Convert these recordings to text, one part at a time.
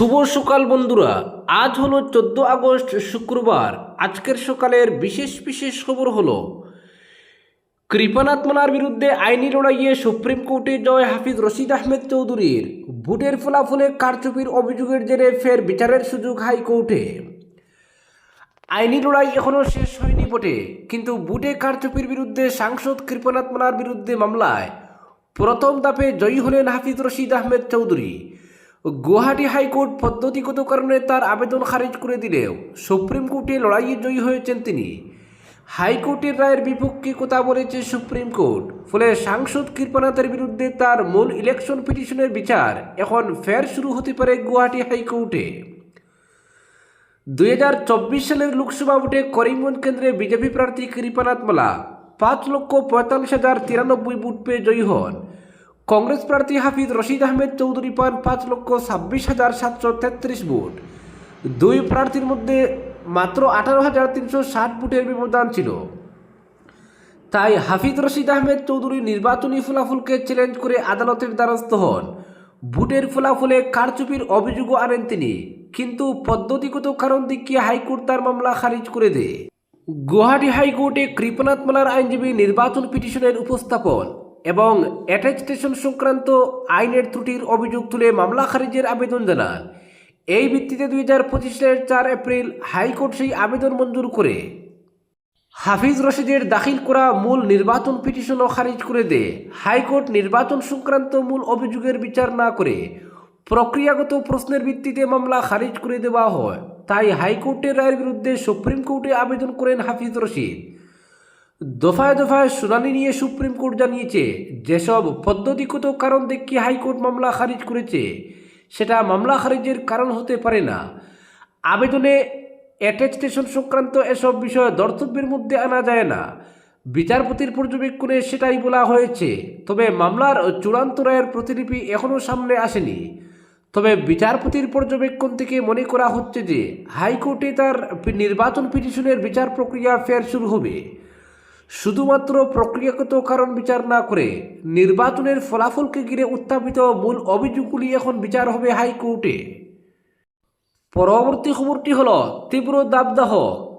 শুভ সকাল বন্ধুরা। আজ হলো 14 আগস্ট শুক্রবার। আজকের সকালের বিশেষ বিশেষ খবর হলো কৃপানাথ মালার বিরুদ্ধে আইনি লড়াইয়ে সুপ্রিম কোর্টে জয় হাফিজ রশিদ আহমেদ চৌধুরীর। ভোটের ফলাফলে কারচুপির অভিযোগের জেরে ফের বিচারের সুযোগ হাইকোর্টে। আইনি লড়াই এখনও শেষ হয়নি বটে, কিন্তু ভোটে কারচুপির বিরুদ্ধে সাংসদ কৃপানাথ মালার বিরুদ্ধে মামলায় প্রথম ধাপে জয়ী হলেন হাফিজ রশিদ আহমেদ চৌধুরী। গুয়াহাটি হাইকোর্ট পদ্ধতিগত কারণে তার আবেদন খারিজ করে দিলেও সুপ্রিম কোর্টে লড়াইয়ে জয়ী হয়েছেন তিনি। হাইকোর্টের রায়ের বিপক্ষে কথা বলেছে সুপ্রিম কোর্ট, ফলে সাংসদ কৃপানাথের বিরুদ্ধে তার মূল ইলেকশন পিটিশনের বিচার এখন ফের শুরু হতে পারে গুয়াহাটি হাইকোর্টে। 2024 সালের লোকসভা ভোটে করিমগঞ্জ কেন্দ্রে বিজেপি প্রার্থী কৃপানাথ মালা 5,45,093 ভোট পেয়ে জয়ী হন। কংগ্রেস প্রার্থী হাফিজ রশিদ আহমেদ চৌধুরী পান 5,26,733 ভোট। দুই প্রার্থীর মধ্যে মাত্র 18,360 ভোটের ব্যবধান ছিল। তাই হাফিজ রশিদ আহমেদ চৌধুরী নির্বাচনী ফলাফলকে চ্যালেঞ্জ করে আদালতের দ্বারস্থ হন। ভোটের ফলাফলে কারচুপির অভিযোগও আনেন তিনি, কিন্তু পদ্ধতিগত কারণ দেখিয়ে হাইকোর্ট তার মামলা খারিজ করে দেয়। গুয়াহাটি হাইকোর্টে কৃপানাথ মালার আইনজীবী নির্বাচন পিটিশনের উপস্থাপন এবং অ্যাটেস্টেশন সংক্রান্ত আইনের ত্রুটির অভিযোগ তুলে মামলা খারিজের আবেদন জানান। এই ভিত্তিতে 2025 সালের 4 এপ্রিল হাইকোর্ট সেই আবেদন মঞ্জুর করে হাফিজ রশিদের দাখিল করা মূল নির্বাচন পিটিশনও খারিজ করে দেয়। হাইকোর্ট নির্বাচন সংক্রান্ত মূল অভিযোগের বিচার না করে প্রক্রিয়াগত প্রশ্নের ভিত্তিতে মামলা খারিজ করে দেওয়া হয়। তাই হাইকোর্টের রায়ের বিরুদ্ধে সুপ্রিম কোর্টে আবেদন করেন হাফিজ রশিদ। দফায় দফায় শুনানি নিয়ে সুপ্রিম কোর্ট জানিয়েছে, যেসব পদ্ধতিগত কারণ দেখিয়ে হাইকোর্ট মামলা খারিজ করেছে সেটা মামলা খারিজের কারণ হতে পারে না। আবেদনে অ্যাটেস্টেশন সংক্রান্ত এসব বিষয় ধর্তব্যের মধ্যে আনা যায় না। বিচারপতির পর্যবেক্ষণে সেটাই বলা হয়েছে। তবে মামলার চূড়ান্ত রায়ের প্রতিলিপি এখনও সামনে আসেনি। তবে বিচারপতির পর্যবেক্ষণ থেকে মনে করা হচ্ছে যে হাইকোর্টে তার নির্বাচন পিটিশনের বিচার প্রক্রিয়া ফের শুরু হবে। শুধুমাত্র প্রক্রিয়াগত কারণ বিচার না করে নির্বাচনের ফলাফলকে ঘিরে উত্থাপিত মূল অভিযোগগুলি এখন বিচার হবে হাইকোর্টে। পরবর্তী খবরটি হল তীব্র দাবদাহ।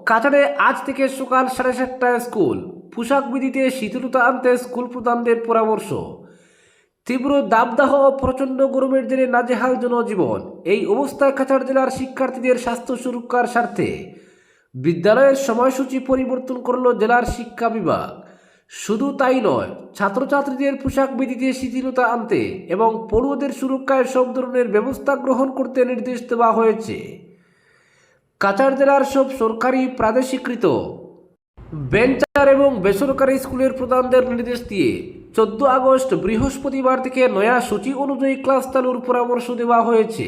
কাছাড়ে আজ থেকে সকাল 7:30টায় স্কুল। পোশাক বিধিতে শিথিলতা আনতে স্কুল প্রধানদের পরামর্শ। তীব্র দাবদাহ ও প্রচণ্ড গরমের জেরে নাজেহাল জনজীবন। এই অবস্থায় কাছাড় জেলার শিক্ষার্থীদের স্বাস্থ্য সুরক্ষার স্বার্থে বিদ্যালয়ের সময়সূচি পরিবর্তন করল জেলার শিক্ষা বিভাগ। শুধু তাই নয়, ছাত্রছাত্রীদের পোশাক বিধিতে শিথিলতা আনতে এবং পড়ুয়াদের সুরক্ষায় সব ধরনের ব্যবস্থা গ্রহণ করতে নির্দেশ দেওয়া হয়েছে। কাছাড় জেলার সব সরকারি প্রাদেশিকৃত বেঞ্চার এবং বেসরকারি স্কুলের প্রধানদের নির্দেশ দিয়ে 14 আগস্ট বৃহস্পতিবার থেকে নয়া সূচি অনুযায়ী ক্লাস চালুর পরামর্শ দেওয়া হয়েছে।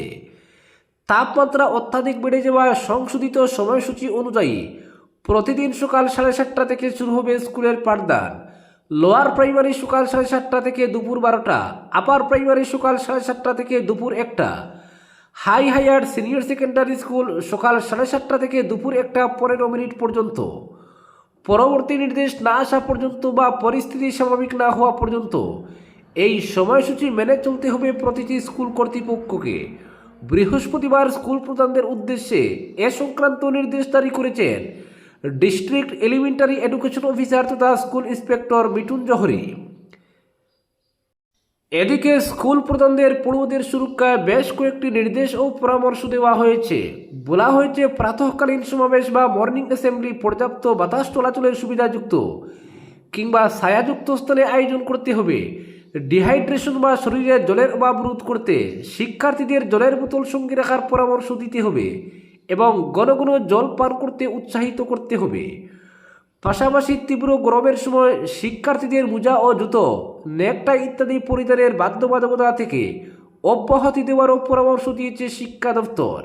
তাপমাত্রা অত্যাধিক বেড়ে যাওয়ায় সংশোধিত সময়সূচি অনুযায়ী প্রতিদিন সকাল 7:30টা থেকে শুরু হবে স্কুলের পাঠদান। লোয়ার প্রাইমারি সকাল 7:30টা থেকে দুপুর 12টা, আপার প্রাইমারি সকাল 7:30টা থেকে দুপুর 1টা, হায়ার সিনিয়র সেকেন্ডারি স্কুল সকাল 7:30টা থেকে দুপুর 1:15 পর্যন্ত। পরবর্তী নির্দেশ না আসা পর্যন্ত বা পরিস্থিতি স্বাভাবিক না হওয়া পর্যন্ত এই সময়সূচি মেনে চলতে হবে প্রতিটি স্কুল কর্তৃপক্ষকে। বৃহস্পতিবার স্কুল প্রধানদের উদ্দেশ্যে এ সংক্রান্ত নির্দেশ জারি করেছেন ডিস্ট্রিক্ট এলিমেন্টারি এডুকেশন অফিসার তথা স্কুল ইন্সপেক্টর মিঠুন জহরি। এদিকে স্কুল প্রধানদের পড়ুয়াদের সুরক্ষায় বেশ কয়েকটি নির্দেশ ও পরামর্শ দেওয়া হয়েছে। বলা হয়েছে, প্রাতঃকালীন সমাবেশ বা মর্নিং অ্যাসেম্বলি পর্যাপ্ত বাতাস চলাচলের সুবিধাযুক্ত কিংবা ছায়াযুক্ত স্থানে আয়োজন করতে হবে। ডিহাইড্রেশন বা শরীরে জলের অভাব রোধ করতে শিক্ষার্থীদের জলের বোতল সঙ্গে রাখার পরামর্শ দিতে হবে এবং ঘন ঘন জল পান করতে উৎসাহিত করতে হবে। পাশাপাশি তীব্র গরমের সময় শিক্ষার্থীদের মোজা ও জুতো, নেকটাই ইত্যাদি পরিধানের বাধ্যবাধকতা থেকে অব্যাহতি দেওয়ারও পরামর্শ দিয়েছে শিক্ষা দপ্তর।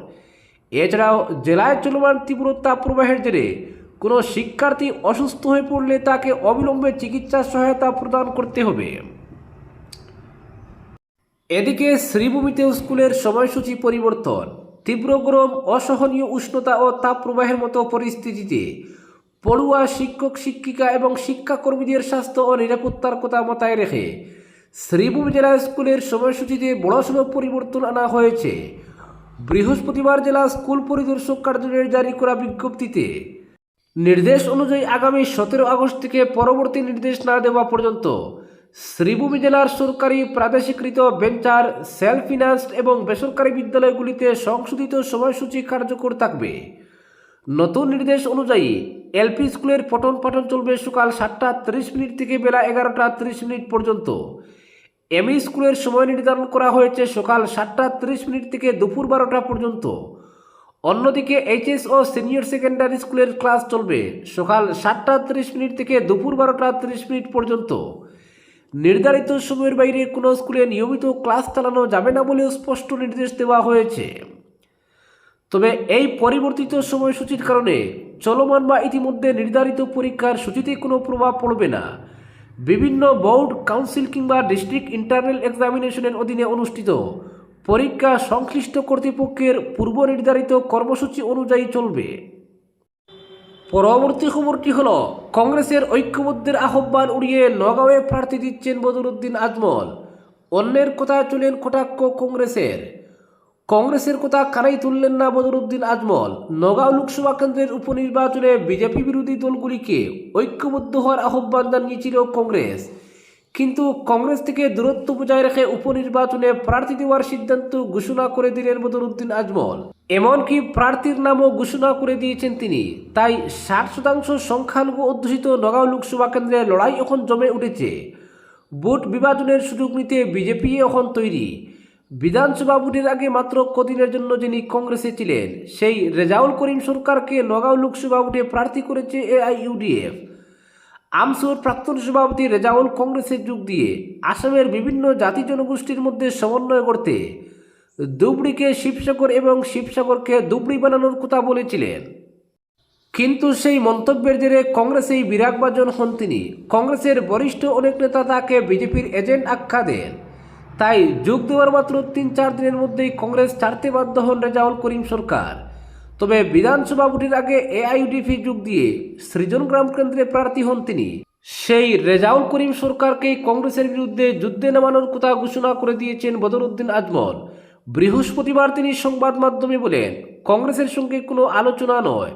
এছাড়াও জেলায় চলমান তীব্র তাপপ্রবাহের জেরে কোনো শিক্ষার্থী অসুস্থ হয়ে পড়লে তাকে অবিলম্বে চিকিৎসা সহায়তা প্রদান করতে হবে। এদিকে শ্রীভূমিতে স্কুলের সময়সূচি পরিবর্তন। তীব্র গরম, অসহনীয় উষ্ণতা ও তাপপ্রবাহের মতো পরিস্থিতিতে পড়ুয়া, শিক্ষক শিক্ষিকা এবং শিক্ষাকর্মীদের স্বাস্থ্য ও নিরাপত্তার কথা মাথায় রেখে শ্রীভূমি জেলা স্কুলের সময়সূচিতে বড়সড় পরিবর্তন আনা হয়েছে। বৃহস্পতিবার জেলা স্কুল পরিদর্শক কার্যালয়ের জারি করা বিজ্ঞপ্তিতে নির্দেশ অনুযায়ী আগামী 17 আগস্ট থেকে পরবর্তী নির্দেশ না দেওয়া পর্যন্ত শ্রীভূমি জেলার সরকারি প্রাদেশিকৃত ভেঞ্চার সেলফ ফিন্যান্সড এবং বেসরকারি বিদ্যালয়গুলিতে সংশোধিত সময়সূচি কার্যকর থাকবে। নতুন নির্দেশ অনুযায়ী এলপি স্কুলের পঠন পাঠন চলবে সকাল 7:30 থেকে বেলা 11:30 পর্যন্ত। এমই স্কুলের সময় নির্ধারণ করা হয়েছে সকাল 7:30 থেকে দুপুর 12টা পর্যন্ত। অন্যদিকে এইচএস ও সিনিয়র সেকেন্ডারি স্কুলের ক্লাস চলবে সকাল 7:30 থেকে দুপুর 12:30 পর্যন্ত। নির্ধারিত সময়ের বাইরে কোনো স্কুলে নিয়মিত ক্লাস চালানো যাবে না বলেও স্পষ্ট নির্দেশ দেওয়া হয়েছে। তবে এই পরিবর্তিত সময়সূচির কারণে চলমান বা ইতিমধ্যে নির্ধারিত পরীক্ষার সূচিতে কোনো প্রভাব পড়বে না। বিভিন্ন বোর্ড, কাউন্সিল কিংবা ডিস্ট্রিক্ট ইন্টারনাল এক্সামিনেশনের অধীনে অনুষ্ঠিত পরীক্ষা সংশ্লিষ্ট কর্তৃপক্ষের পূর্ব নির্ধারিত কর্মসূচি অনুযায়ী চলবে। পরবর্তী খবরটি হল, কংগ্রেসের ঐক্যবদ্ধের আহ্বান উড়িয়ে নগাঁওয়ে প্রার্থী দিচ্ছেন বদরুদ্দিন আজমল। অন্যের কথায় চলেন কটাক্ষ কংগ্রেসের কথা কানাই তুললেন না বদরুদ্দিন আজমল। নগাঁও লোকসভা কেন্দ্রের উপনির্বাচনে বিজেপি বিরোধী দলগুলিকে ঐক্যবদ্ধ হওয়ার আহ্বান জানিয়েছিল কংগ্রেস, কিন্তু কংগ্রেস থেকে দূরত্ব বজায় রেখে উপনির্বাচনে প্রার্থী দেওয়ার সিদ্ধান্ত ঘোষণা করে দিলেন বদরুদ্দিন আজমল। এমনকি প্রার্থীর নামও ঘোষণা করে দিয়েছেন তিনি। তাই 60% সংখ্যালঘু অধ্যুষিত নগাঁও লোকসভা কেন্দ্রে লড়াই এখন জমে উঠেছে। ভোট বিভাজনের সুযোগ নিতে বিজেপি এখন তৈরি। বিধানসভা ভোটের আগে মাত্র কদিনের জন্য যিনি কংগ্রেসে ছিলেন, সেই রেজাউল করিম সরকারকে নগাঁও লোকসভা ভোটে প্রার্থী করেছে এআইইউডিএফ। আমসুর প্রাক্তন সভাপতি রেজাউল কংগ্রেসে যোগ দিয়ে আসামের বিভিন্ন জাতি জনগোষ্ঠীর মধ্যে সমন্বয় করতে ধুবড়িকে শিবসাগর এবং শিবসাগরকে ধুবড়ি বানানোর কথা বলেছিলেন। কিন্তু সেই মন্তব্যের জেরে কংগ্রেসেই বিরাগভাজন হন তিনি। কংগ্রেসের বরিষ্ঠ অনেক নেতা তাকে বিজেপির এজেন্ট আখ্যা দেন। তাই যোগ দেওয়ার মাত্র 3-4 দিনের মধ্যেই কংগ্রেস ছাড়তে বাধ্য হন রেজাউল করিম সরকার। তবে বিধানসভা ভোটের আগে এআইইউডিএফে যোগ দিয়ে সৃজনগ্রাম কেন্দ্রে প্রার্থী হন তিনি। সেই রেজাউল করিম সরকারকেই কংগ্রেসের বিরুদ্ধে যুদ্ধে নামানোর কথা ঘোষণা করে দিয়েছেন বদরুদ্দিন আজমল। বৃহস্পতিবার তিনি সংবাদ মাধ্যমে বলেন, কংগ্রেসের সঙ্গে কোনো আলোচনা নয়,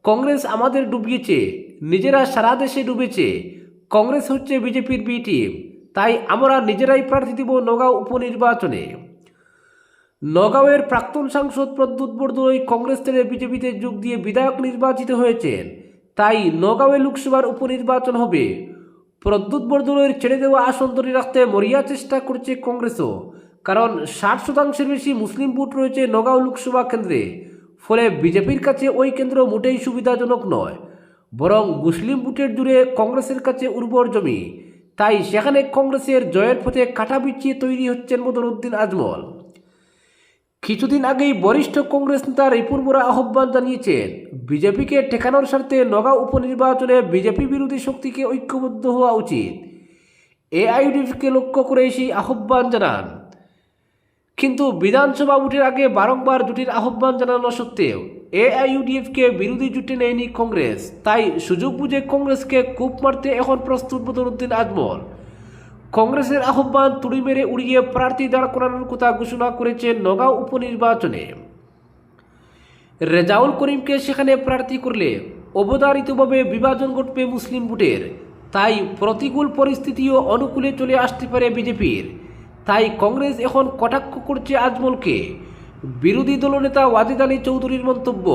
কংগ্রেস আমাদের ডুবিয়েছে, নিজেরা সারা দেশে ডুবেছে। কংগ্রেস হচ্ছে বিজেপির বি টিম, তাই আমরা নিজেরাই প্রার্থী দিব নগাঁও উপনির্বাচনে। নগাঁওয়ের প্রাক্তন সাংসদ প্রদ্যুৎ বরদলৈ কংগ্রেস ছেড়ে বিজেপিতে যোগ দিয়ে বিধায়ক নির্বাচিত হয়েছেন। তাই নগাঁওয়ে লোকসভার উপনির্বাচন হবে। প্রদ্যুৎ বরদলৈর ছেড়ে দেওয়া আসন ধরে রাখতে মরিয়া চেষ্টা করছে কংগ্রেসও, কারণ 60%-এর বেশি মুসলিম ভোট রয়েছে নগাঁও লোকসভা কেন্দ্রে। ফলে বিজেপির কাছে ওই কেন্দ্র মোটেই সুবিধাজনক নয়, বরং মুসলিম ভোটের জুড়ে কংগ্রেসের কাছে উর্বর জমি। তাই সেখানে কংগ্রেসের জয়ের পথে কাঁটা বিছিয়ে তৈরি হচ্ছেন বদরুদ্দিন আজমল। কিছুদিন আগেই বরিষ্ঠ কংগ্রেস নেতা রিপুন বোরা আহ্বান জানিয়েছেন, বিজেপিকে ঠেকানোর স্বার্থে নগাঁও উপনির্বাচনে বিজেপি বিরোধী শক্তিকে ঐক্যবদ্ধ হওয়া উচিত। এআইইউডিএফকে লক্ষ্য করে সেই আহ্বান জানান। কিন্তু বিধানসভা ভোটের আগে বারংবার জোটের আহ্বান জানানো সত্ত্বেও এআইইউডিএফকে বিরোধী জোটে নেয়নি কংগ্রেস। তাই সুযোগ বুঝে কংগ্রেসকে কূপ মারতে এখন প্রস্তুত বদরুদ্দিন আজমল। কংগ্রেসের আহ্বান তুড়ি মেরে উড়িয়ে প্রার্থী দাঁড় করানোর কথা ঘোষণা করেছেন নগাঁও উপনির্বাচনে। রেজাউল করিমকে সেখানে প্রার্থী করলে অবধারিতভাবে বিভাজন ঘটবে মুসলিম ভোটের। তাই প্রতিকূল পরিস্থিতিও অনুকূলে চলে আসতে পারে বিজেপির। তাই কংগ্রেস এখন কটাক্ষ করছে আজমলকে। বিরোধী দলনেতা ওয়াজিদ আলী চৌধুরীর মন্তব্য,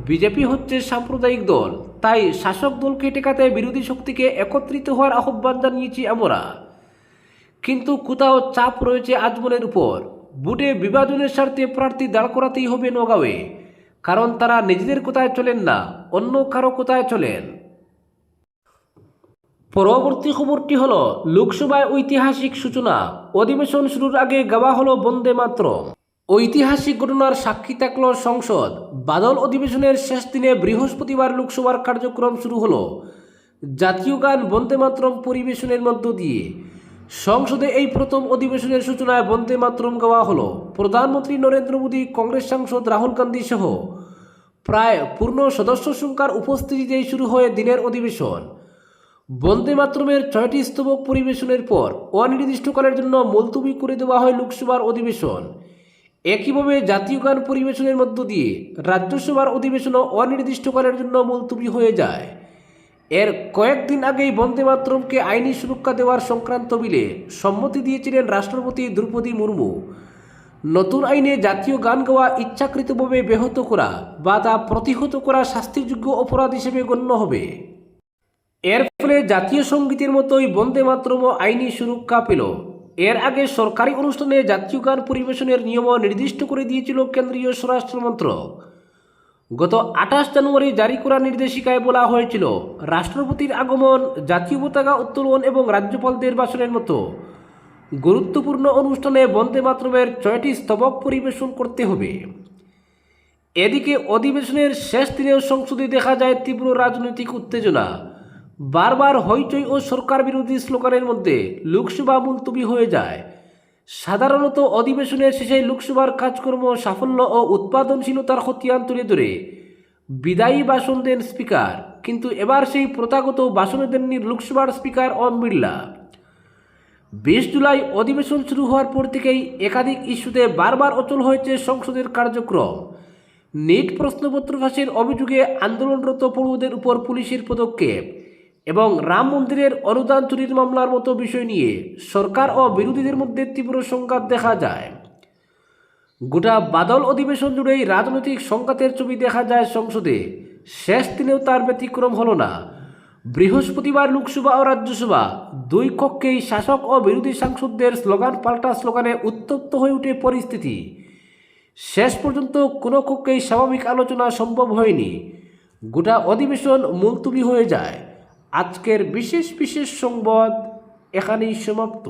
বিজেপি হচ্ছে সাম্প্রদায়িক দল, তাই শাসক দলকে ঠেকাতে বিরোধী শক্তিকে একত্রিত হওয়ার আহ্বান জানিয়েছি আমরা। কিন্তু কোথাও চাপ রয়েছে আজমলের উপর। ভোটে বিভাজনের স্বার্থে প্রার্থী দাঁড় করাতেই হবে নগাঁওয়ে, কারণ তারা নিজেদের কোথায় চলেন না, অন্য কারো কোথায় চলেন। পরবর্তী খবরটি হলো, লোকসভায় ঐতিহাসিক সূচনা। অধিবেশন শুরুর আগে গাওয়া হলো বন্দে মাতরম। ঐতিহাসিক ঘটনার সাক্ষী থাকল সংসদ। বাদল অধিবেশনের শেষ দিনে বৃহস্পতিবার লোকসভার কার্যক্রম শুরু হলো জাতীয় গান বন্দে মাতরম পরিবেশনের মধ্য দিয়ে। সংসদে এই প্রথম অধিবেশনের সূচনায় বন্দে মাতরম গাওয়া হলো। প্রধানমন্ত্রী নরেন্দ্র মোদী, কংগ্রেস সাংসদ রাহুল গান্ধী সহ প্রায় পূর্ণ সদস্য সংখ্যার উপস্থিতিতেই শুরু হয় দিনের অধিবেশন। বন্দে মাতরমের 6টি স্তবক পরিবেশনের পর অনির্দিষ্টকালের জন্য মুলতবি করে দেওয়া হয় লোকসভার অধিবেশন। একইভাবে জাতীয় গান পরিবেশনের মধ্য দিয়ে রাজ্যসভার অধিবেশনও অনির্দিষ্টকালের জন্য মুলতবি হয়ে যায়। এর কয়েকদিন আগেই বন্দে মাতরমকে আইনি সুরক্ষা দেওয়ার সংক্রান্ত বিলে সম্মতি দিয়েছিলেন রাষ্ট্রপতি দ্রৌপদী মুর্মু। নতুন আইনে জাতীয় গান গাওয়া ইচ্ছাকৃতভাবে ব্যাহত করা বা তা প্রতিহত করা শাস্তিযোগ্য অপরাধ হিসেবে গণ্য হবে। এর ফলে জাতীয় সঙ্গীতের মতোই বন্দে মাতরমও আইনি সুরক্ষা পেল। এর আগে সরকারি অনুষ্ঠানে জাতীয় গান পরিবেশনের নিয়মও নির্দিষ্ট করে দিয়েছিল কেন্দ্রীয় স্বরাষ্ট্র মন্ত্রক। গত 28 জানুয়ারি জারি করা নির্দেশিকায় বলা হয়েছিল, রাষ্ট্রপতির আগমন, জাতীয় পতাকা উত্তোলন এবং রাজ্যপালদের ভাষণের মতো গুরুত্বপূর্ণ অনুষ্ঠানে বন্দে মাতরমের 6টি স্তবক পরিবেশন করতে হবে। এদিকে অধিবেশনের শেষ দিনেও সংসদে দেখা যায় তীব্র রাজনৈতিক উত্তেজনা। বারবার হইচই ও সরকার বিরোধী স্লোগানের মধ্যে লোকসভা মুলতবি হয়ে যায়। সাধারণত অধিবেশনের শেষে লোকসভার কাজকর্ম, সাফল্য ও উৎপাদনশীলতার খতিয়ান তুলে ধরে বিদায়ী ভাষণ দেন স্পিকার, কিন্তু এবার সেই প্রথাগত ভাষণে দেননি লোকসভার স্পিকার ওম বিড়লা। 20 জুলাই অধিবেশন শুরু হওয়ার পর থেকেই একাধিক ইস্যুতে বারবার অচল হয়েছে সংসদের কার্যক্রম। নিট প্রশ্নপত্র ফাঁসের অভিযোগে আন্দোলনরত পড়ুয়াদের উপর পুলিশের পদক্ষেপ এবং রাম মন্দিরের অনুদান চুরির মামলার মতো বিষয় নিয়ে সরকার ও বিরোধীদের মধ্যে তীব্র সংঘাত দেখা যায়। গোটা বাদল অধিবেশন জুড়েই রাজনৈতিক সংঘাতের ছবি দেখা যায় সংসদে। শেষ দিনেও তার ব্যতিক্রম হলো না। বৃহস্পতিবার লোকসভা ও রাজ্যসভা দুই কক্ষেই শাসক ও বিরোধী সাংসদদের স্লোগান পাল্টা স্লোগানে উত্তপ্ত হয়ে ওঠে পরিস্থিতি। শেষ পর্যন্ত কোনো কক্ষেই স্বাভাবিক আলোচনা সম্ভব হয়নি। গোটা অধিবেশন মুলতবি হয়ে যায়। আজকের বিশেষ সংবাদ এখানেই সমাপ্ত।